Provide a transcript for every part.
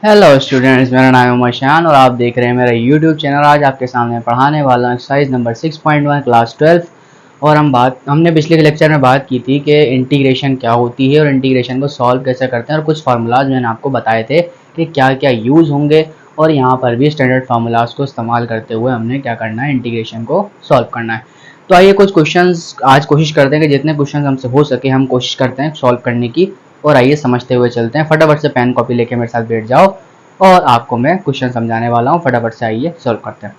Hello students, मेरा नाम है उमर और आप देख रहे हैं मेरा यूट्यूब चैनल। आज आपके सामने पढ़ाने वाला हूं एक्सरसाइज नंबर 6.1 क्लास 12। और हमने पिछले लेक्चर में बात की थी कि इंटीग्रेशन क्या होती है और इंटीग्रेशन को सॉल्व कैसे करते हैं, और कुछ फार्मूलाज मैंने आपको बताए थे कि क्या क्या यूज़ होंगे। और यहाँ पर भी स्टैंडर्ड फार्मूलाज को इस्तेमाल करते हुए हमने क्या करना है, इंटीग्रेशन को सॉल्व करना है। तो आइए कुछ क्वेश्चंस आज कोशिश करते हैं कि जितने क्वेश्चंस हमसे हो सके हम कोशिश करते हैं सॉल्व करने की। और आइए समझते हुए चलते हैं। फटाफट से पेन कॉपी लेके मेरे साथ बैठ जाओ और आपको मैं क्वेश्चन समझाने वाला हूँ। फटाफट से आइए सॉल्व करते हैं।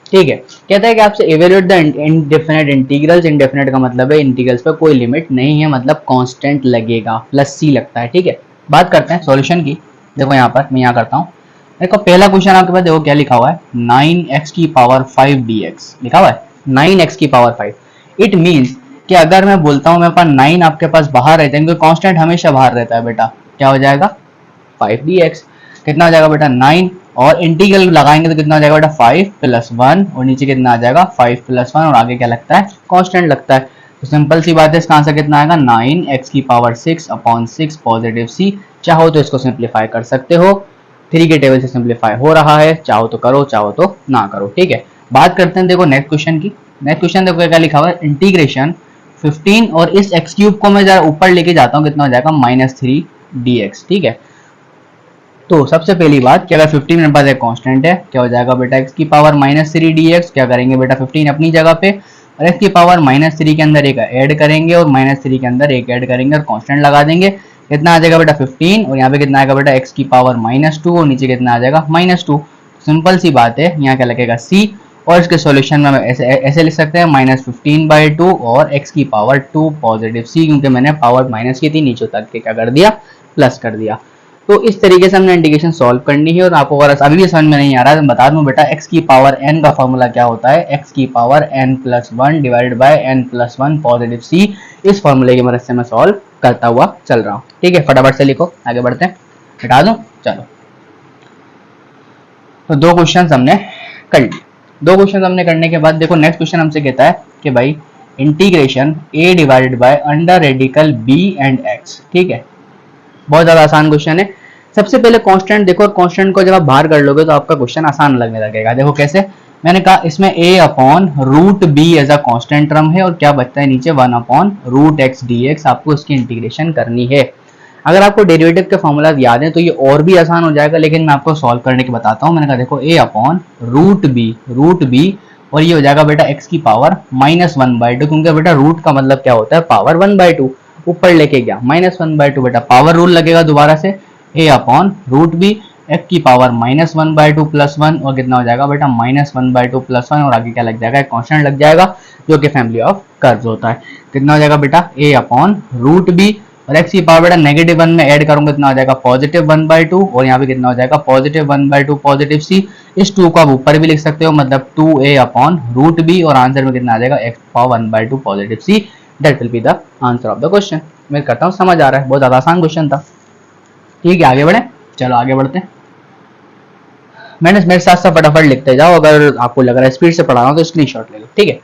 ठीक है, कहता है कि आपसे evaluate the indefinite integrals. Indefinite का मतलब है इंटीग्रल्स पे कोई लिमिट नहीं है, मतलब कांस्टेंट लगेगा, प्लस सी लगता है। ठीक है, बात करते हैं सॉल्यूशन की। देखो यहाँ पर मैं यहाँ करता हूँ। देखो पहला क्वेश्चन आपके पास देखो क्या लिखा हुआ है, 9x की पावर 5 dx लिखा हुआ है। 9x की पावर 5 इट मीन्स कि अगर मैं बोलता हूँ मेरे पास 9 आपके पास बाहर रहते हैं, क्योंकि कांस्टेंट हमेशा बाहर रहता है बेटा, क्या हो जाएगा 5 dx। कितना हो जाएगा बेटा 9, और इंटीग्रल लगाएंगे तो कितना हो जाएगा बेटा 5 + 1, और नीचे कितना आ जाएगा 5 + 1, और आगे क्या लगता है कांस्टेंट लगता है। तो सिंपल सी बात है, इसका आंसर कितना आएगा 9x की पावर 6/6 पॉजिटिव सी। चाहो तो इसको सिंप्लीफाई कर सकते हो, 3 के टेबल से सिंप्लीफाई हो रहा है, चाहो तो करो चाहो तो ना करो। ठीक है, बात करते हैं देखो नेक्स्ट क्वेश्चन की। नेक्स्ट क्वेश्चन देखो क्या लिखा हुआ है, इंटीग्रेशन 15 और इस एक्स क्यूब को मैं जरा ऊपर लेके जाता हूँ, कितना हो जाएगा -3 dx। ठीक है, तो सबसे पहली बात कि अगर 15 मेरे पास एक कांस्टेंट है, क्या हो जाएगा बेटा x की पावर -3 dx। क्या करेंगे बेटा 15 अपनी जगह पे, और x की पावर -3 के अंदर एक ऐड करेंगे और -3 के अंदर एक ऐड करेंगे और कांस्टेंट लगा देंगे। कितना आ जाएगा बेटा 15, और यहाँ पे कितना आएगा बेटा x की पावर -2, और नीचे कितना आ जाएगा -2। सिंपल सी बात है, यहाँ क्या लगेगा c, और इसके सॉल्यूशन में ऐसे लिख सकते हैं -15/2 और x की पावर 2 पॉजिटिव c, क्योंकि मैंने पावर माइनस की थी, नीचे उतर के क्या कर दिया प्लस कर दिया। तो इस तरीके से हमने इंटीग्रेशन सॉल्व करनी है। और आपको अगर अभी भी समझ में नहीं आ रहा है तो बता दूं बेटा, x की पावर n का फॉर्मूला क्या होता है, x की power n+1 divided by n+1 positive c। इस फॉर्मूले की मदद से मैं सॉल्व करता हुआ चल रहा हूँ। ठीक है, फटाफट से लिखो, आगे बढ़ते हैं। हटा दूं, चलो। तो दो क्वेश्चन हमने कर लिए। दो क्वेश्चन हमने करने के बाद देखो नेक्स्ट क्वेश्चन हमसे कहता है कि भाई integration a divided by under radical b and x। ठीक है, बहुत ज्यादा आसान क्वेश्चन है। सबसे पहले कांस्टेंट देखो, और कांस्टेंट को जब आप बाहर कर लोगे तो आपका क्वेश्चन आसान लगने लगेगा। देखो कैसे, मैंने कहा इसमें a/√b as a constant term है, और क्या बचता है नीचे 1/√x dx। आपको इसकी इंटीग्रेशन करनी है। अगर आपको डेरिवेटिव के फॉर्मूला याद है तो ये और भी आसान हो जाएगा, लेकिन मैं आपको सॉल्व करने के बताता हूँ। मैंने कहा देखो a/√b, और ये हो जाएगा बेटा x की पावर -1/2, क्योंकि बेटा रूट का मतलब क्या होता है पावर 1/2, ऊपर लेके गया -1/2 बेटा पावर रूल लगेगा दोबारा से, a/√b x की पावर -1/2 + 1, और कितना हो जाएगा बेटा -1/2 + 1, और आगे क्या लग जाएगा, एक कांस्टेंट लग जाएगा जो कि फैमिली ऑफ कर्व्स होता है। कितना हो जाएगा बेटा a/√b, और x की पावर बेटा -1 में ऐड करूंगा, कितना हो जाएगा +1/2, और यहाँ पे कितना हो जाएगा +1/2 पॉजिटिव c। इस 2 को आप ऊपर भी लिख सकते हो, मतलब 2a/√b, और आंसर में कितना आ जाएगा x power 1/2 positive c। That will be the answer of the question. मैं करता हूँ, समझ आ रहा है, बहुत ज्यादा आसान क्वेश्चन था। ठीक है, आगे बढ़े, चलो आगे बढ़ते हैं। मैंने मेरे साथ साथ फटाफट लिखते जाओ, अगर आपको लग रहा है स्पीड से पढ़ा रहा हूँ तो स्क्रीनशॉट ले लो। ठीक है,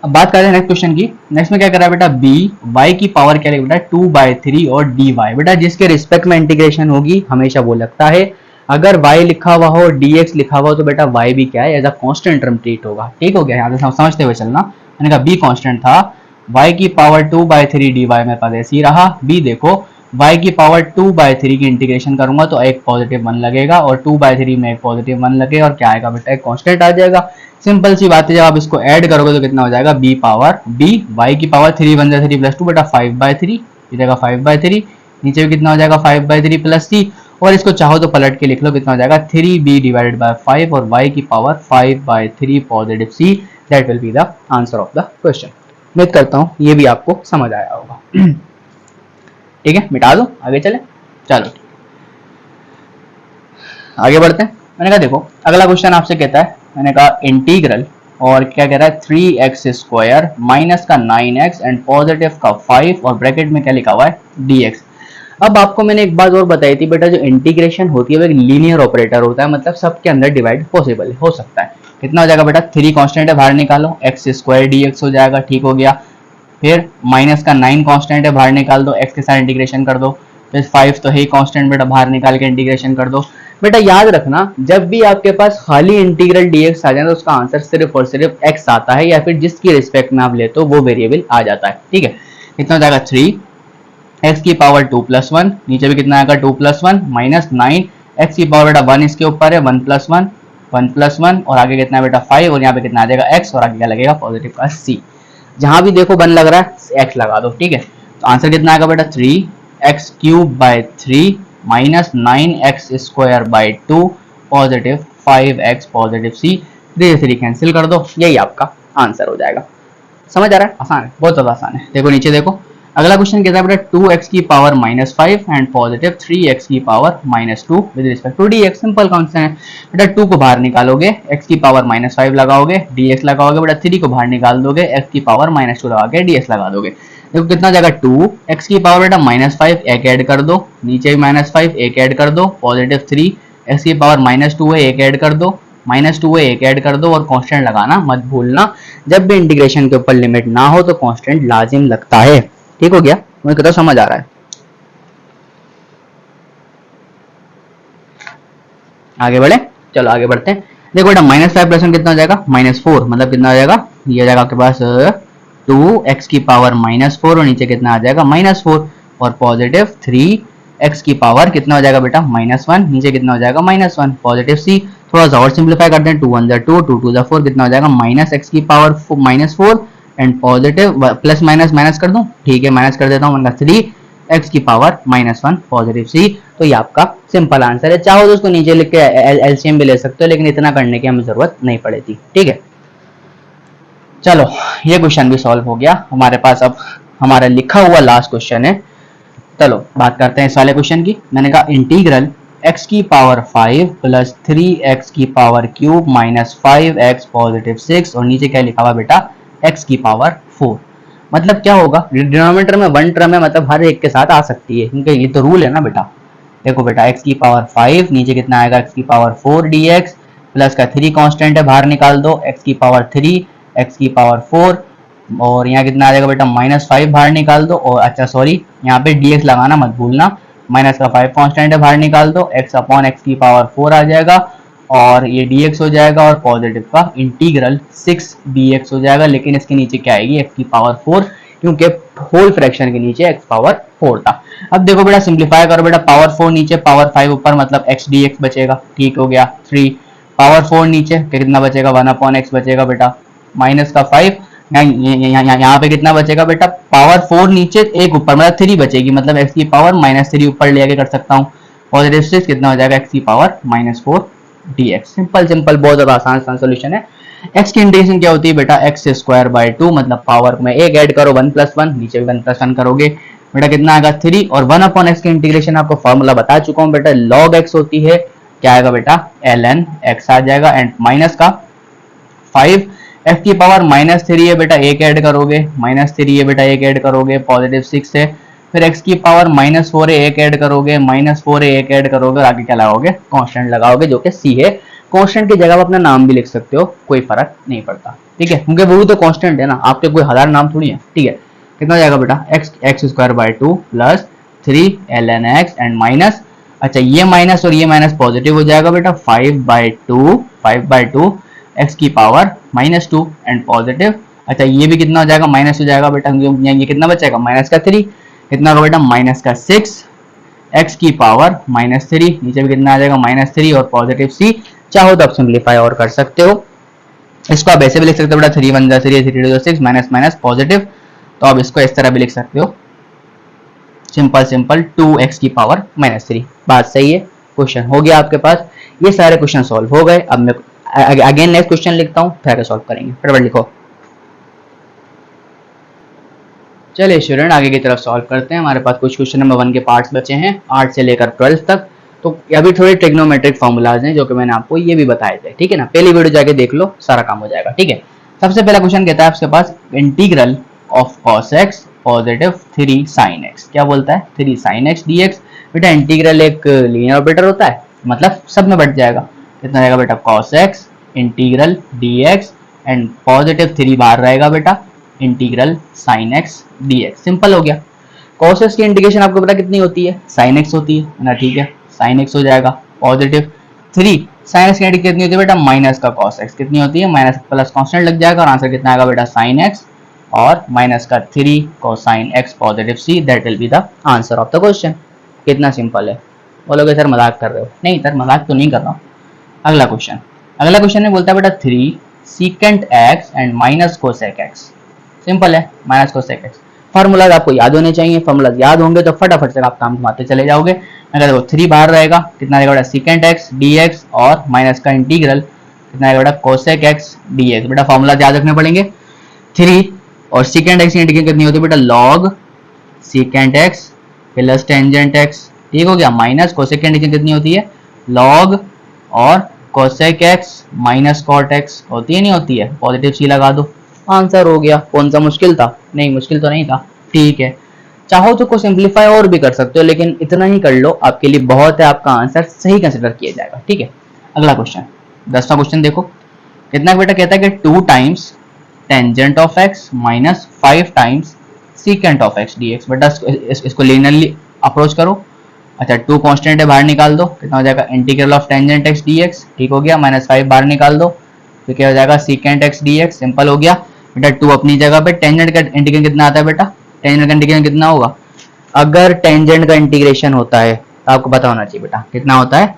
अब बात करते हैं नेक्स्ट क्वेश्चन की। नेक्स्ट में क्या कर रहा है बेटा, b y की पावर क्या लिखा बेटा 2/3 और dy। बेटा जिसके रिस्पेक्ट में इंटीग्रेशन होगी हमेशा वो लगता है, अगर y लिखा हुआ हो dx लिखा हुआ हो तो बेटा y भी क्या है as a constant term treat होगा। ठीक हो गया, यहाँ से समझते हुए चलना। मैंने कहा b कांस्टेंट था, y की पावर 2/3 dy मेरे पास ऐसे ही रहा। b देखो y की पावर 2/3 की इंटीग्रेशन करूंगा तो एक पॉजिटिव 1 लगेगा, और 2/3 में एक पॉजिटिव 1 लगेगा, और क्या आएगा बेटा एक कांस्टेंट आ जाएगा। सिंपल सी बात है, जब आप इसको ऐड करोगे तो कितना हो जाएगा b पावर b, y की पावर 3 1 3 + 2 बेटा 5/3, ये जगह 5/3, नीचे भी कितना हो जाएगा 5/3 + c, और इसको चाहो तो पलट के लिख लो, कितना हो जाएगा 3b डिवाइडेड बाय 5, और y की power 5/3 positive c। That will be the answer of the question. उम्मीद करता हूँ ये भी आपको समझ आया होगा। ठीक है, मिटा दो, आगे चले, चलो आगे बढ़ते हैं। मैंने कहा देखो अगला क्वेश्चन आपसे कहता है, मैंने कहा इंटीग्रल, और क्या कह रहा है 3x² माइनस का 9x एंड पॉजिटिव का 5, और ब्रैकेट में क्या लिखा हुआ है dx। अब आपको मैंने एक बात और बताई थी बेटा, जो इंटीग्रेशन होती है वो एक लीनियर ऑपरेटर होता है, मतलब सबके अंदर डिवाइड पॉसिबल हो सकता है। कितना हो जाएगा बेटा 3 कांस्टेंट है, बाहर निकालो, x² dx हो जाएगा। ठीक हो गया, फिर माइनस का 9 कांस्टेंट है, बाहर निकाल दो, x के साथ इंटीग्रेशन कर दो, फिर 5 तो है ही कांस्टेंट बेटा, बाहर निकाल के इंटीग्रेशन कर दो। बेटा याद रखना, जब भी आपके पास खाली इंटीग्रल dx आ जाए तो उसका आंसर सिर्फ और सिर्फ x आता है, या फिर जिसकी रिस्पेक्ट में आप लेते हो वो वेरिएबल आ जाता है। ठीक है, कितना हो जाएगा 3 x की पावर 2 + 1, नीचे भी कितना आएगा 2 + 1 -9 x की पावर बेटा 1 इसके ऊपर है 1 + 1 1 + 1 और आगे कितना है बेटा 5 और यहाँ पे कितना आ जाएगा x और आगे क्या लगेगा पॉजिटिव का c। जहां भी देखो 1 लग रहा है x लगा दो। ठीक है, तो आंसर कितना आएगा बेटा 3x³ - 9x² 2 positive 5x positive c। 3 3 cancel कर दो, यही आपका आंसर हो जाएगा। समझ आ रहा है? आसान है, बहुत ज्यादा आसान है। देखो नीचे देखो, अगला क्वेश्चन कहता है बेटा 2x की पावर -5 एंड पॉजिटिव 3x की power -2 with respect to dx। Simple concept है बेटा, 2 को बाहर निकालोगे x की पावर -5 लगाओगे dx लगाओगे बेटा, 3 को बाहर निकाल दोगे x की पावर -2 लगा के dx लगा दोगे। देखो कितना हो जाएगा 2x की पावर बेटा -5 एक ऐड कर दो, नीचे भी -5 एक ऐड कर दो, पॉजिटिव 3x की पावर -2 है एक ऐड कर दो, -2 है एक ऐड कर दो और कांस्टेंट लगाना मत भूलना। जब भी इंटीग्रेशन के ऊपर लिमिट ना हो तो कांस्टेंट लाजिम लगता है। ठीक हो गया? मुझे कितना समझ आ रहा है? आगे बढ़े, चलो आगे बढ़ते हैं। देखो बेटा -5 + 1 कितना हो जाएगा -4, मतलब कितना हो जाएगा, ये हो जाएगा आपके पास 2x की पावर -4 और नीचे कितना आ जाएगा -4 और पॉजिटिव 3x की पावर कितना हो जाएगा बेटा -1, नीचे कितना हो जाएगा -1 पॉजिटिव c। थोड़ा सा और सिंप्लीफाई करते हैं, 2 1 = 2 2 2 = 4 कितना हो जाएगा -x की power -4 and positive plus minus minus कर दूं। ठीक है, माइनस कर देता हूँ, 3x की पावर -1 पॉजिटिव c। तो ये आपका सिंपल आंसर है। चाहो तो उसको नीचे लिख के एलसीएम भी ले सकते हो, लेकिन इतना करने की हमें जरूरत नहीं पड़ेगी। ठीक है, चलो ये क्वेश्चन भी सॉल्व हो गया हमारे पास। अब हमारा लिखा हुआ लास्ट क्वेश्चन है, चलो बात करते हैं इस वाले क्वेश्चन की। मैंने कहा इंटीग्रल x की पावर 5 + 3x की पावर क्यूब -5x पॉजिटिव 6 और नीचे क्या लिखा हुआ बेटा x की पावर 4। मतलब क्या होगा, डिनोमिनेटर में 1 टर्म है, मतलब हर एक के साथ आ सकती है, क्योंकि ये तो रूल है ना बेटा। देखो बेटा x की पावर 5, नीचे कितना आएगा x की पावर 4 dx प्लस का 3 कांस्टेंट है बाहर निकाल दो, x की पावर 3 x की पावर 4 और यहाँ कितना आ जाएगा बेटा -5 बाहर निकाल दो। और अच्छा सॉरी, यहाँ पे dx लगाना मत भूलना, माइनस का 5 कांस्टेंट है बाहर निकाल दो, x/x की पावर 4 आ जाएगा और ये dx हो जाएगा और पॉजिटिव का इंटीग्रल 6 dx हो जाएगा। लेकिन इसके नीचे क्या आएगी x की पावर 4, क्योंकि होल फ्रैक्शन के नीचे x पावर 4 था। अब देखो बेटा सिंप्लीफाई करो बेटा, पावर 4 नीचे पावर 5 ऊपर, मतलब x dx बचेगा। ठीक हो गया, 3 पावर 4 नीचे कितना बचेगा 1/x बचेगा बेटा, माइनस का 5 यहाँ पे कितना बचेगा बेटा पावर 4 नीचे एक ऊपर, मतलब 3 बचेगी, मतलब x की पावर -3 ऊपर ले आके कर सकता हूँ। पॉजिटिव 6 कितना हो जाएगा x की पावर -4 dx। सिंपल सिंपल, बहुत ज्यादा आसान सोल्यूशन है। x की इंटीग्रेशन क्या होती है बेटा x² 2, मतलब पावर में एक ऐड करो 1 + 1, नीचे भी 1 + 1 करोगे बेटा कितना आएगा 3 और 1/x की इंटीग्रेशन आपको फॉर्मूला बता चुका हूँ बेटा, log x होती है, क्या आएगा बेटा ln x आ जाएगा एंड माइनस का 5 x की पावर -3 है बेटा, एक ऐड करोगे, -3 है बेटा एक ऐड करोगे, पॉजिटिव 6 है, फिर x की पावर -4 है एक ऐड करोगे, -4 है एक ऐड करोगे और आगे क्या लगाओगे कांस्टेंट लगाओगे जो कि c है। कांस्टेंट की जगह आप अपना नाम भी लिख सकते हो, कोई फर्क नहीं पड़ता। ठीक है, क्योंकि वो तो कांस्टेंट है ना, आपके कोई हजार नाम थोड़ी है। ठीक है, कितना हो जाएगा बेटा x² 2 plus 3 ln x and minus, अच्छा ये माइनस और ये माइनस पॉजिटिव हो जाएगा बेटा 5/2 x की पावर -2 एंड पॉजिटिव। अच्छा ये भी कितना हो जाएगा माइनस हो जाएगा बेटा, ये कितना बचेगा माइनस का 3, कितना होगा बेटा माइनस का 6 x की पावर -3, नीचे भी कितना आ जाएगा -3 और पॉजिटिव c। चाहो तो आप सिंप्लीफाई और कर सकते हो, इसको आप ऐसे भी लिख सकते हो बेटा 3 1 = 3 3 2 6 माइनस माइनस पॉजिटिव, तो आप इसको इस तरह भी लिख सकते हो, सिंपल सिंपल 2x की पावर -3। बात सही है, क्वेश्चन हो गया आपके पास। ये सारे क्वेश्चन सॉल्व हो गए। अब मैं अगेन नेक्स्ट क्वेश्चन लिखता हूँ, फिर सॉल्व करेंगे। फटाफट लिखो। चलिए स्टूडेंट आगे की तरफ सॉल्व करते हैं। हमारे पास कुछ क्वेश्चन नंबर 1 के पार्ट्स बचे हैं 8 से लेकर 12 तक। तो अभी थोड़े ट्रिग्नोमेट्रिक फॉर्मूलाज हैं जो कि मैंने आपको ये भी बताए थे। ठीक है ना, पहली वीडियो जाके देख लो, सारा काम हो जाएगा। ठीक है, सबसे पहला क्वेश्चन कहता है आपके पास integral of cos x positive 3 sin x, क्या बोलता है 3 sin x dx। बेटा इंटीग्रल एक लीनियर ऑपरेटर होता है, मतलब सब में बढ़ जाएगा, कितना रहेगा बेटा cos x integral dx and positive 3 बाहर रहेगा बेटा integral sin x dx। Simple हो गया। cos x की इंटीग्रेशन आपको पता कितनी होती है sin x होती है ना, ठीक है sin x हो जाएगा पॉजिटिव 3 साइन एक्स की इंटीग्रेशन कितनी होती है बेटा माइनस का कॉस एक्स कितनी होती है माइनस प्लस कांस्टेंट लग जाएगा और आंसर कितना आएगा बेटा साइन एक्स और माइनस का 3 cosine x positive c that will be the answer of the question. कितना सिंपल है। बोलोगे सर मजाक कर रहे हो, नहीं सर मजाक तो नहीं कर रहा हूँ। अगला क्वेश्चन में बोलता है बेटा 3 secant x and minus cosec x. Simple है, माइनस कोसेक एक्स। फॉर्मूलाज आपको याद होने चाहिए, फॉर्मूलाज याद होंगे तो फटाफट से आप काम घुमाते चले जाओगे। अगर देखो 3 बाहर रहेगा कितना रहेगा बेटा सीकेंट एक्स डी एक्स और माइनस का इंटीग्रल कितना रहेगा बेटा कोसेक एक्स डी एक्स। बेटा फॉर्मूला याद रखने पड़ेंगे। 3 और सीकेंट एक्स की इंटीग्रेशन कितनी होती है बेटा log secant x plus tangent x, ठीक हो गया, माइनस कोसेक की इंटीग्रेशन कितनी होती है लॉग और cosec x minus cot x होती है नहीं होती है, पॉजिटिव सी लगा दो, आंसर हो गया। कौन सा मुश्किल था, नहीं मुश्किल तो नहीं था, ठीक है। चाहो तो को सिंप्लीफाई और भी कर सकते हो लेकिन इतना ही कर लो आपके लिए बहुत है, आपका आंसर सही कंसिडर किया जाएगा, ठीक है। अगला क्वेश्चन 10वां क्वेश्चन देखो कितना बेटा कहता है कि 2 times tangent of x minus 5 times secant of x D x. बेटा इसको लिनियरली अप्रोच करो। अच्छा 2 कांस्टेंट है बाहर निकाल दो, कितना हो जाएगा integral of tangent x D x, ठीक हो गया, माइनस 5 बाहर निकाल दो तो क्या हो जाएगा secant x D x, simple हो गया। बेटा 2 अपनी जगह पे, टेंजेंट का इंटीग्रेशन कितना आता है बेटा, टेंजेंट का इंटीग्रेशन कितना होगा, अगर टेंजेंट का इंटीग्रेशन होता है तो आपको पता होना चाहिए बेटा कितना होता है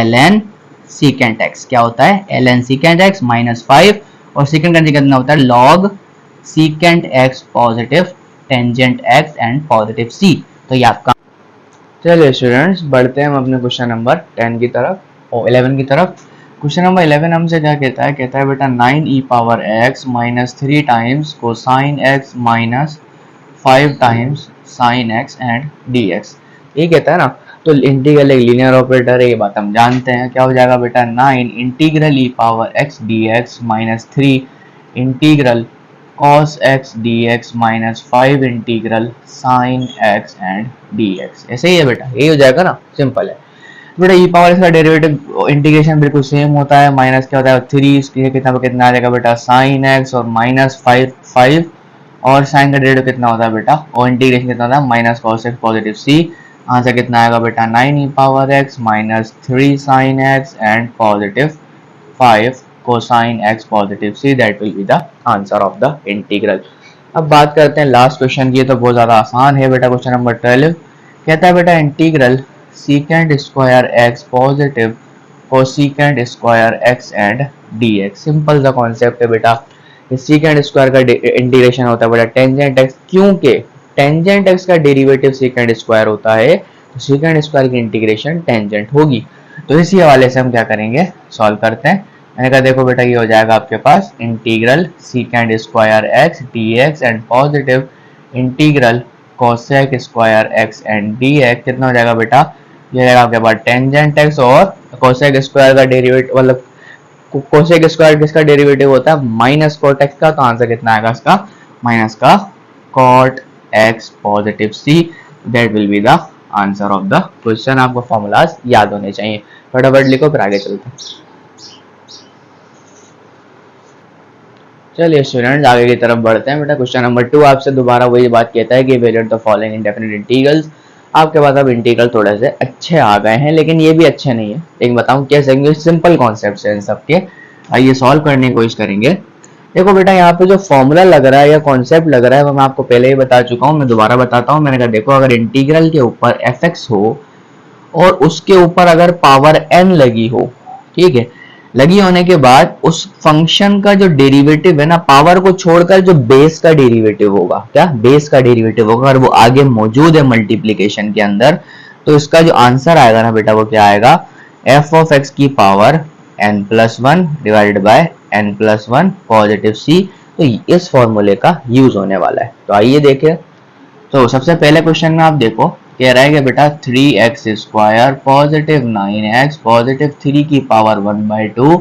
ln सीकेंट एक्स, क्या होता है ln सीकेंट एक्स माइनस 5 और सीकेंट का इंटीग्रेशन कितना होता है log secant x positive tangent x and positive c. तो ये आपका। चलिए स्टूडेंट्स बढ़ते हैं हम अपने क्वेश्चन नंबर 10 की तरफ और 11 की तरफ। क्वेश्चन नंबर 11 हमसे क्या कहता है, कहता है बेटा 9e power x minus 3 times cosine x minus 5 times sign x and dx। ये कहता है ना, तो इंटीग्रल एक लीनियर ऑपरेटर है, ये बात हम जानते हैं। क्या हो जाएगा बेटा 9 integral e power x dx minus 3 integral cos x dx minus 5 integral sin x and dx। ऐसे ही है बेटा, यही हो जाएगा ना, सिंपल है बेटा। ई पावर इसका डेरिवेटिव इंटीग्रेशन बिल्कुल सेम होता है, माइनस क्या होता है 3, इसके कितना आ जाएगा बेटा साइन एक्स और माइनस 5 और साइन का डेरिवेटिव कितना होता है बेटा और इंटीग्रेशन कितना होता है minus cos x positive c. Answer कितना आएगा बेटा 9e power x minus 3 sine x and positive 5 cosine x positive c, that will be the answer of the integral. अब बात करते हैं लास्ट क्वेश्चन की, तो बहुत ज्यादा आसान है बेटा। क्वेश्चन नंबर 12 कहता है बेटा integral secant square x positive cosecant square x and dx। Simple सा कॉन्सेप्ट है बेटा। सीकेंट स्क्वायर का इंटीग्रेशन होता है बेटा टेंजेंट एक्स, क्योंकि टेंजेंट एक्स का डेरिवेटिव सीकेंट स्क्वायर होता है तो सीकेंट स्क्वायर की इंटीग्रेशन टेंजेंट होगी। तो इसी हवाले से हम क्या करेंगे, सॉल्व करते हैं। मैंने कहा देखो बेटा ये हो जाएगा आपके पास integral secant square x dx and positive integral cosec square x and dx। कितना हो जाएगा बेटा, ये रहेगा आपके पास टेंजेंट एक्स और कोसेक स्क्वायर का डेरिवेटिव, मतलब कोसेक स्क्वायर किसका डेरिवेटिव होता है माइनस कॉट एक्स का, तो आंसर कितना आएगा इसका माइनस का cot x positive c, that will be the answer of the question. आपको फॉर्मूलाज याद होने चाहिए, फटाफट लिखो फिर आगे चलते हैं। चलिए स्टूडेंट्स आगे की तरफ बढ़ते हैं बेटा। क्वेश्चन नंबर 2 आपसे दोबारा वही बात कहता है कि valuate the following indefinite integrals. आपके पास अब इंटीग्रल थोड़े से अच्छे आ गए हैं लेकिन ये भी अच्छे नहीं है, लेकिन बताऊं कैसे, सिंपल कॉन्सेप्ट है इन सबके। आइए सॉल्व करने की कोशिश करेंगे। देखो बेटा यहाँ पे जो फॉर्मूला लग रहा है या कॉन्सेप्ट लग रहा है वो मैं आपको पहले ही बता चुका हूँ, मैं दोबारा बताता हूँ। मैंने कहा देखो अगर इंटीग्रल के ऊपर fx हो और उसके ऊपर अगर पावर n लगी हो, ठीक है, लगी होने के बाद उस फंक्शन का जो डेरिवेटिव है ना, पावर को छोड़कर जो बेस का डेरिवेटिव होगा, क्या बेस का डेरिवेटिव होगा, अगर वो आगे मौजूद है मल्टीप्लीकेशन के अंदर, तो इसका जो आंसर आएगा ना बेटा वो क्या आएगा, f ऑफ x की power n+1 divided by n+1 positive c। तो इस फॉर्मूले का यूज होने वाला है। तो आइए देखें। तो सबसे पहले क्वेश्चन में आप देखो कह रहा है कि बेटा 3x square positive 9x positive 3 की पावर 1/2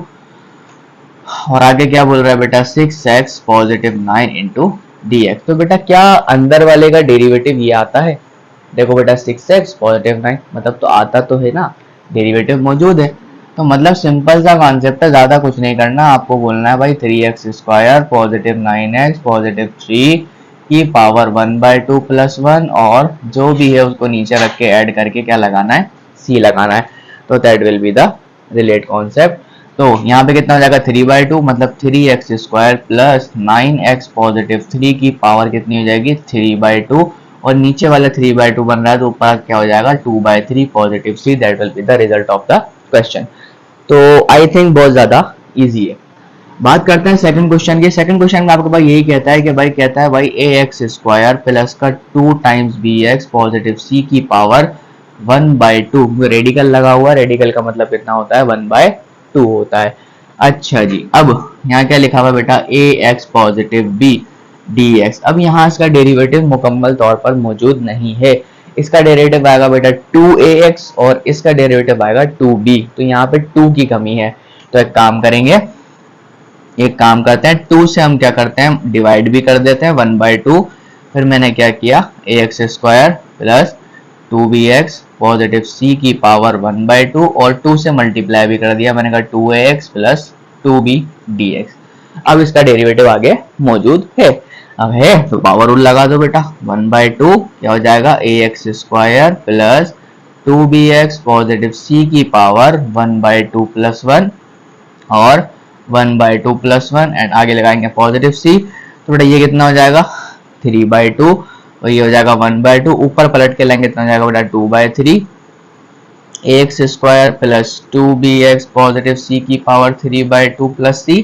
और आगे क्या बोल रहा है बेटा 6x पॉजिटिव 9 इंटू dx। तो बेटा क्या अंदर वाले का डेरिवेटिव ये आता है, देखो बेटा 6x पॉजिटिव 9 मतलब तो आता तो है ना, डेरिवेटिव मौजूद है। तो मतलब सिंपल सा कॉन्सेप्ट है, ज्यादा कुछ नहीं करना, आपको बोलना है भाई 3x square positive 9x positive 3 की पावर 1/2 + 1 और जो भी है उसको नीचे रख के ऐड करके क्या लगाना है, c लगाना है। तो that will be the relate concept. तो यहाँ पे कितना हो जाएगा 3/2 मतलब 3x² प्लस 9x पॉजिटिव 3 की पावर कितनी हो जाएगी 3/2 और नीचे वाला 3/2 बन रहा है तो ऊपर क्या हो जाएगा 2/3 positive 3 that will be the result of the question. तो आई थिंक बहुत ज्यादा इजी है। बात करते हैं सेकंड क्वेश्चन की। सेकंड क्वेश्चन में आपको भाई यही कहता है कि भाई कहता है भाई ax² प्लस का 2 टाइम्स bx पॉजिटिव c की पावर 1/2 रेडिकल लगा हुआ है, रेडिकल का मतलब कितना होता है 1/2 होता है। अच्छा जी, अब यहाँ क्या लिखा हुआ है बेटा ax पॉजिटिव b dx। अब यहाँ इसका डेरिवेटिव मुकम्मल तौर पर मौजूद नहीं है। इसका डेरिवेटिव आएगा बेटा 2ax और इसका डेरिवेटिव आएगा 2b, तो यहाँ पे 2 की कमी है। तो एक काम करेंगे, एक काम करते हैं 2 से हम क्या करते हैं डिवाइड भी कर देते हैं 1/2। फिर मैंने क्या किया ax² plus 2bx positive c की पावर 1/2 और 2 से मल्टीप्लाई भी कर दिया, मैंने कहा 2ax प्लस 2b dx। अब इसका डेरिवेटिव आगे मौजूद है, अब है तो पावर रूल लगा दो बेटा 1/2 क्या हो जाएगा ax² plus 2bx positive c की पावर 1/2 प्लस 1 और 1/2 प्लस 1 एंड आगे लगाएंगे पॉजिटिव c, तो बेटा ये कितना हो जाएगा 3/2 और ये हो जाएगा 1/2, ऊपर पलट के लेंगे कितना हो जाएगा बेटा 2/3 ax² plus 2bx positive c की पावर 3/2 प्लस c,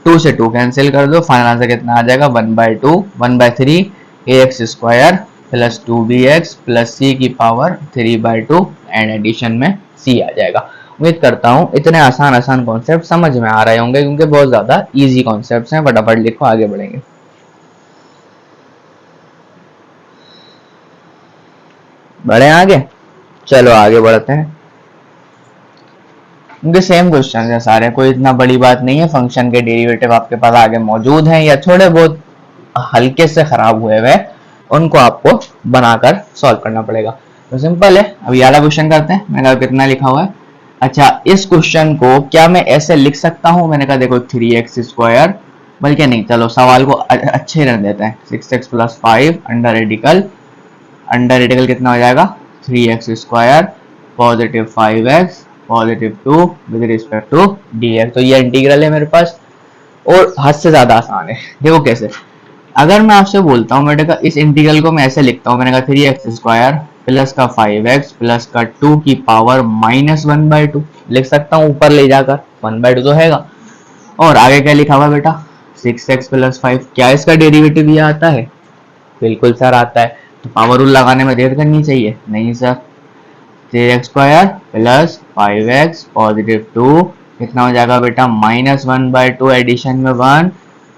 2 से 2 कैंसिल कर दो, फाइनल आंसर कितना आ जाएगा 1/3 ax² plus 2bx plus c की पावर 3/2 एंड एडिशन में c आ जाएगा। उम्मीद करता हूँ इतने आसान कॉन्सेप्ट समझ में आ रहे होंगे क्योंकि बहुत ज्यादा इजी कॉन्सेप्ट्स हैं। फटाफट लिखो, आगे बढ़ेंगे। बढ़े आगे, चलो आगे बढ़ते हैं क्योंकि सेम क्वेश्चन है सारे, कोई इतना बड़ी बात नहीं है। फंक्शन के डेरिवेटिव आपके पास आगे मौजूद हैं या थोड़े बहुत हल्के से खराब हुए हुए, उनको आपको बनाकर सॉल्व करना पड़ेगा। तो सिंपल है। अब ये वाला क्वेश्चन करते हैं। मैंने कहा कितना लिखा हुआ है। अच्छा, इस क्वेश्चन को क्या मैं ऐसे लिख सकता हूं? मैंने कहा देखो 3x², बल्कि नहीं, चलो सवाल को अच्छे रहने देते हैं। 6x प्लस 5 अंडर रेडिकल कितना हो जाएगा 3x² positive 5x positive 2 with respect to dx। तो ये इंटीग्रल है मेरे पास और हद से ज्यादा आसान है। देखो कैसे, अगर मैं आपसे बोलता हूँ बेटा इस इंटीग्रल को मैं ऐसे लिखता हूँ, मैंने कहा 3x² प्लस का 5x प्लस का 2 की पावर -1/2 लिख सकता हूँ, ऊपर ले जाकर 1/2 तो हैगा। और आगे क्या लिखा हुआ बेटा 6x प्लस 5, क्या इसका डेरिवेटिव ये आता है? बिल्कुल सर आता है। तो पावर रूल लगाने में देर करनी चाहिए? नहीं sir. 3x² plus 5x positive 2 कितना हो जाएगा बेटा -1/2 एडिशन में 1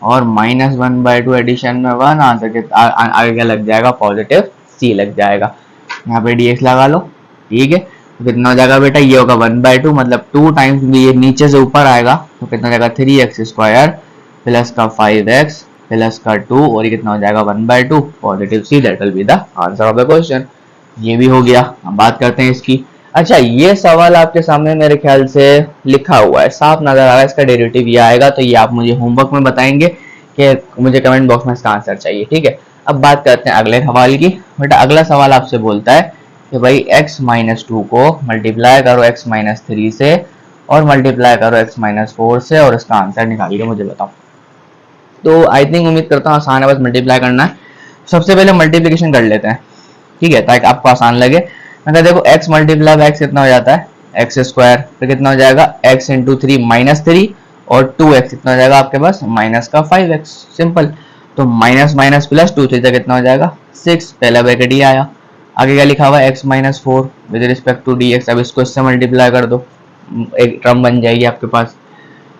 और -1/2 एडिशन में 1, आगे क्या लग जाएगा पॉजिटिव c लग जाएगा। यहाँ पे dx लगा लो, ठीक है। तो कितना हो जाएगा बेटा ये होगा 1/2 मतलब 2 टाइम्स ये नीचे से ऊपर आएगा तो कितना हो जाएगा 3x² प्लस का 5x प्लस का 2 और ये कितना हो जाएगा 1/2 positive c, that will be the answer of the question. ये भी हो गया। अब बात करते हैं इसकी। अच्छा, ये सवाल आपके सामने मेरे ख्याल से लिखा हुआ है, साफ नजर आ रहा है, इसका डेरिवेटिव ये आएगा। तो ये आप मुझे होमवर्क में बताएंगे कि मुझे कमेंट बॉक्स में इसका आंसर चाहिए, ठीक है। अब बात करते हैं अगले सवाल की। बेटा अगला सवाल आपसे बोलता है कि भाई x-2 को मल्टीप्लाई करो x-3 से और मल्टीप्लाई करो x-4 से और इसका आंसर निकाल के मुझे बताओ। तो आई थिंक उम्मीद करता हूँ आसान है, बस मल्टीप्लाई करना है। सबसे पहले मल्टीप्लिकेशन कर लेते हैं, ठीक है, ताकि आपको आसान लगे। अगर देखो x मल्टीप्लाई बाय x कितना हो जाता है x², फिर कितना हो जाएगा x इंटू 3 -3 और 2x कितना हो जाएगा आपके पास -5x। सिंपल। तो माइनस माइनस प्लस 2 से कितना हो जाएगा 6, पहला ब्रैकेट ये आया। आगे क्या लिखा हुआ है x-4 with respect to dx। अब इसको इससे मल्टीप्लाई कर दो, एक टर्म बन जाएगी आपके पास।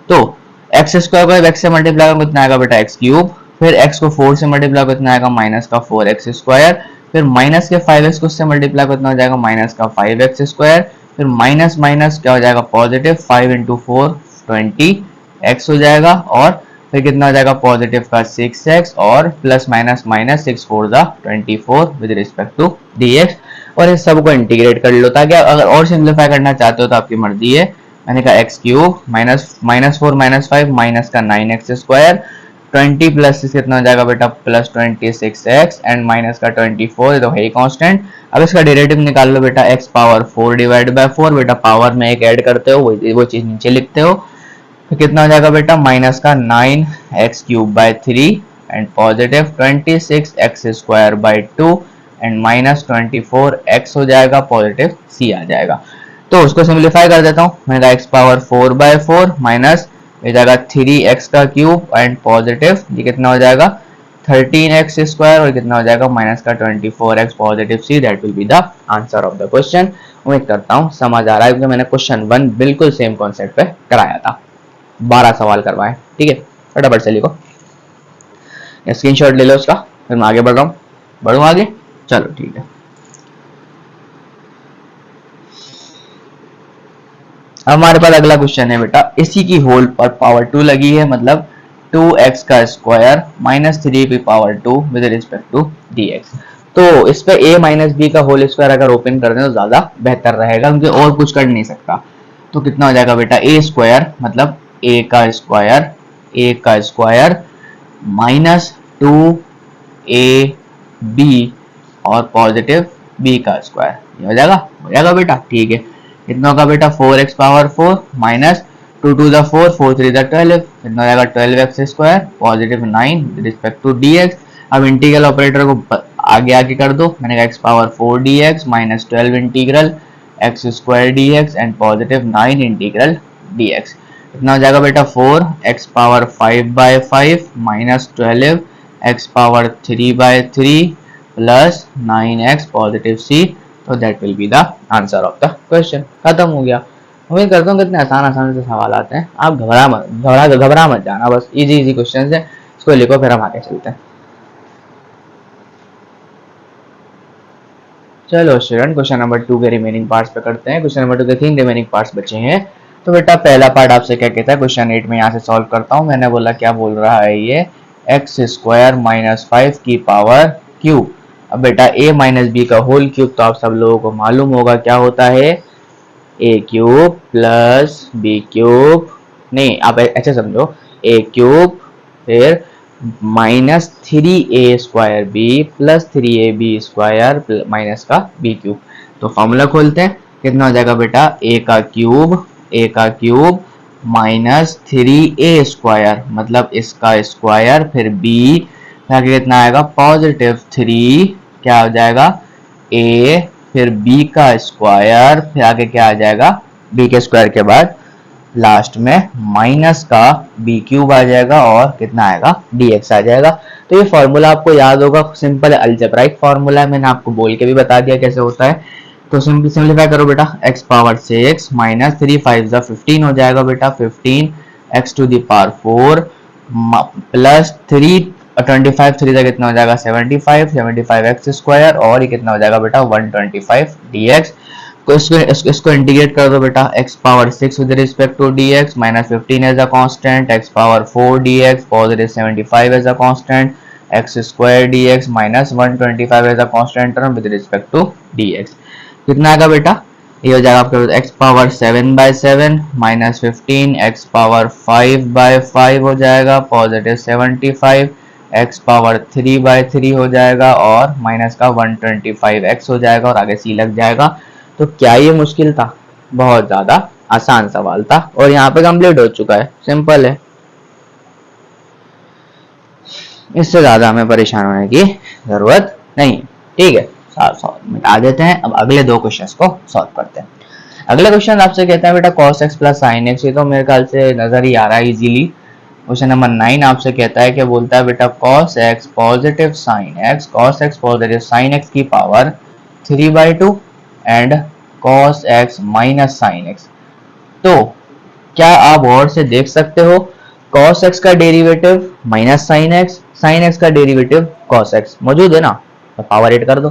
तो x² को x से मल्टीप्लाई करो कितना आएगा बेटा x3, फिर x को 4 से मल्टीप्लाई करो कितना आएगा -4x², फिर माइनस के 5x को उससे मल्टीप्लाई कितना हो जाएगा -5x², फिर माइनस माइनस क्या हो जाएगा पॉजिटिव 5 इंटू 4 20x हो जाएगा और फिर कितना हो जाएगा पॉजिटिव का 6x और plus minus minus 6 4 24 with respect to dx। और इस सब को इंटीग्रेट कर लो, ताकि अगर और सिंप्लीफाई करना चाहते हो तो आपकी मर्जी है। मैंने कहा x3 -4 -5 माइनस का 9x² 20 प्लस 6 कितना हो जाएगा बेटा प्लस 26x एंड माइनस का 24, तो है कांस्टेंट। अब इसका डेरिवेटिव निकाल लो बेटा, x पावर 4 डिवाइड बाय 4, बेटा पावर में एक ऐड करते हो, वो चीज नीचे लिखते हो, तो कितना हो जाएगा बेटा माइनस का 9x cube by 3 and positive 26x square by 2 and minus 24x हो जाएगा, पॉजिटिव c आ जाएगा। तो उसको सिंप्लीफाई कर देता हूँ, मैंने कहा x पावर 4 बाय 4 माइनस हो जाएगा 3x का क्यूब एंड पॉजिटिव, ये कितना हो जाएगा 13x स्क्वायर और कितना हो जाएगा माइनस का 24x positive c, that will be the answer of the question. उम्मीद करता हूँ समझ आ रहा है, क्योंकि मैंने क्वेश्चन 1 बिल्कुल सेम कॉन्सेप्ट पे कराया था, 12 सवाल करवाए। ठीक है, फटाफट से लिखो, स्क्रीनशॉट ले लो उसका, फिर मैं आगे बढ़ रहा हूँ, बढ़ूँ आगे, चलो ठीक है। हमारे पास अगला क्वेश्चन है बेटा, इसी की होल पर पावर 2 लगी है, मतलब 2x का स्क्वायर माइनस 3 की power 2 with respect to dx। तो इस पे a माइनस बी का होल स्क्वायर अगर ओपन कर दें तो ज्यादा बेहतर रहेगा, क्योंकि और कुछ कर नहीं सकता। तो कितना हो जाएगा बेटा a स्क्वायर, मतलब a का स्क्वायर माइनस 2ab और पॉजिटिव b का स्क्वायर, ये हो जाएगा बेटा। ठीक है, कितना होगा बेटा 4x power 4 minus 2 to the 4, 4 3 the 12, कितना हो जाएगा 12x square positive 9 with respect to dx। अब इंटीग्रल ऑपरेटर को आगे कर दो, मैंने कहा x power 4 dx minus 12 integral x square dx and positive 9 integral dx। कितना हो जाएगा बेटा 4x power 5 by 5 minus 12 x power 3 by 3 plus 9x positive c, तो that will be the answer of the question. खत्म हो गया। उम्मीद करता हूँ कितने आसान से सवाल आते हैं, आप घबरा मत जाना, बस इजी क्वेश्चन है, इसको लिखो फिर हम आगे चलते हैं। चलो स्टूडेंट, क्वेश्चन नंबर 2 के रिमेनिंग पार्ट्स पे करते हैं। क्वेश्चन नंबर 2 के 3 रिमेनिंग पार्ट्स बचे हैं। तो बेटा पहला पार्ट आपसे क्या कहता है, क्वेश्चन 8 में यहाँ से सॉल्व करता हूँ। मैंने बोला क्या बोल रहा है ये, एक्स स्क्वायर माइनस 5 की पावर क्यूब। अब बेटा a माइनस बी का होल क्यूब तो आप सब लोगों को मालूम होगा क्या होता है, a cube plus b cube, नहीं आप ऐसे समझो, a क्यूब फिर minus 3a square b plus 3ab square minus का b क्यूब। तो फॉर्मूला खोलते हैं, कितना हो जाएगा बेटा a का क्यूब माइनस 3a स्क्वायर, मतलब इसका स्क्वायर फिर b, आगे कितना आएगा पॉजिटिव 3, क्या हो जाएगा a फिर b का स्क्वायर, फिर आगे क्या आ जाएगा b के स्क्वायर के बाद लास्ट में माइनस का b क्यूब आ जाएगा और कितना आएगा dx आ जाएगा। तो ये फॉर्मूला आपको याद होगा, सिंपल अलजेब्राइक फॉर्मूला है, मैंने आपको बोल के भी बता दिया कैसे होता है। तो सिंपलीफाई करो बेटा, x पावर 6 माइनस 3 5 15 हो जाएगा बेटा 15 x to the power 4 plus 3 25 3 का कितना हो जाएगा 75 एक्स स्क्वायर और ये कितना हो जाएगा बेटा 125 dx। तो इसको इंटीग्रेट कर दो बेटा, x power 6 with respect to dx minus 15 as a constant, x power 4 dx positive 75 as a constant, x square dx minus 125 as a constant term with respect to dx। कितना आएगा बेटा, ये हो जाएगा आपका x power 7 by 7 minus 15 x power 5 by 5 हो जाएगा positive 75, x power 3 by 3 हो जाएगा और माइनस का 125x हो जाएगा और आगे c लग जाएगा। तो क्या ये मुश्किल था, बहुत ज्यादा आसान सवाल था और यहाँ पे कंप्लीट हो चुका है, सिंपल है, इससे ज्यादा हमें परेशान होने की जरूरत नहीं। ठीक है, मिटा देते हैं। अब अगले दो क्वेश्चंस को सॉल्व करते हैं। अगला क्वेश्चन आपसे कहता है बेटा cos x plus sin x, ये तो मेरे ख्याल से नजर ही आ रहा है इजीली। क्वेश्चन नंबर 9 आपसे कहता है कि बोलता है बेटा cos x positive sin x की power 3/2 and cos x minus sin x। तो क्या आप और से देख सकते हो, cos x का डेरिवेटिव माइनस sin x का डेरिवेटिव cos x मौजूद है ना, तो पावर 8 कर दो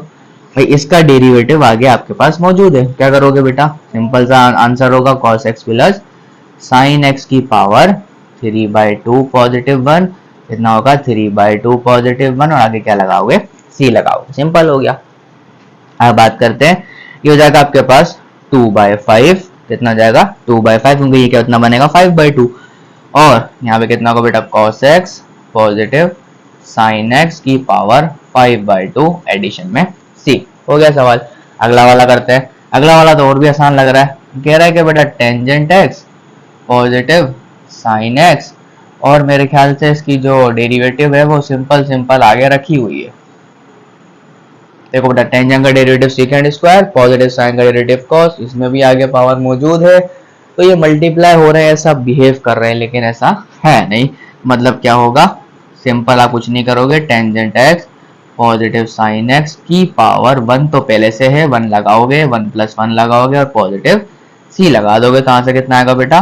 भाई, इसका डेरिवेटिव आगे आपके पास मौजूद है। क्या करोगे बेटा, सिंपल सा आंसर होगा cos x plus sin x की पावर 3/2 पॉजिटिव 1, कितना होगा 3/2 पॉजिटिव 1 और आगे क्या लगाओगे c लगाओगे, सिंपल हो गया। अब बात करते हैं, ये हो जाएगा आपके पास 2/5, कितना हो जाएगा 2/5, क्योंकि ये क्या कितना बनेगा 5/2 और यहाँ पे कितना होगा बेटा cos x positive sine x की पावर 5/2 एडिशन में c। हो गया सवाल। अगला वाला करते हैं। अगला वाला तो और भी आसान लग रहा है। कह रहा है कि बेटा tangent x positive sine x, और मेरे ख्याल से इसकी जो डेरिवेटिव है वो सिंपल सिंपल आगे रखी हुई है। देखो बेटा टेंजेंट का derivative second square, positive sine का डेरिवेटिव कॉस, इसमें भी आगे पावर मौजूद है, तो ये मल्टीप्लाई हो रहे हैं, ऐसा बिहेव कर रहे हैं, लेकिन ऐसा है नहीं। मतलब क्या होगा, सिंपल आप कुछ नहीं करोगे, tangent x positive sine x की पावर 1 तो पहले से है, 1 लगाओगे, 1 + 1 लगाओगे और पॉजिटिव c लगा दोगे, तो यहाँ से कितना आएगा बेटा,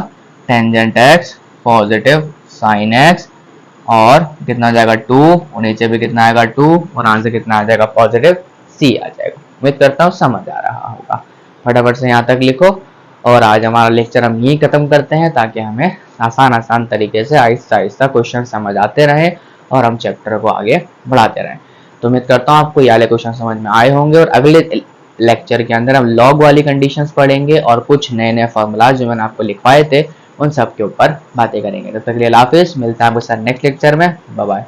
tangent x positive sine x और कितना आ जाएगा 2, और नीचे भी कितना आएगा 2, और यहाँ से कितना आ जाएगा पॉजिटिव c आ जाएगा। उम्मीद करता हूँ समझ आ रहा होगा। फटाफट से यहाँ तक लिखो, और आज हमारा लेक्चर हम यही खत्म करते हैं, ताकि हमें आसान तरीके से आहिस्ता आहिस्ता क्वेश्चन समझ आते रहे और हम चैप्टर को आगे बढ़ाते रहें। तो उम्मीद करता हूँ आपको ये वाले क्वेश्चन समझ में आए होंगे, और अगले लेक्चर के अंदर हम लॉग वाली कंडीशंस पढ़ेंगे और कुछ नए नए फॉर्मूला जो मैंने आपको लिखवाए थे उन सब के ऊपर बातें करेंगे। तब तक के लिए अल्लाह हाफिज़, मिलता है आपके साथ नेक्स्ट लेक्चर में। Bye bye.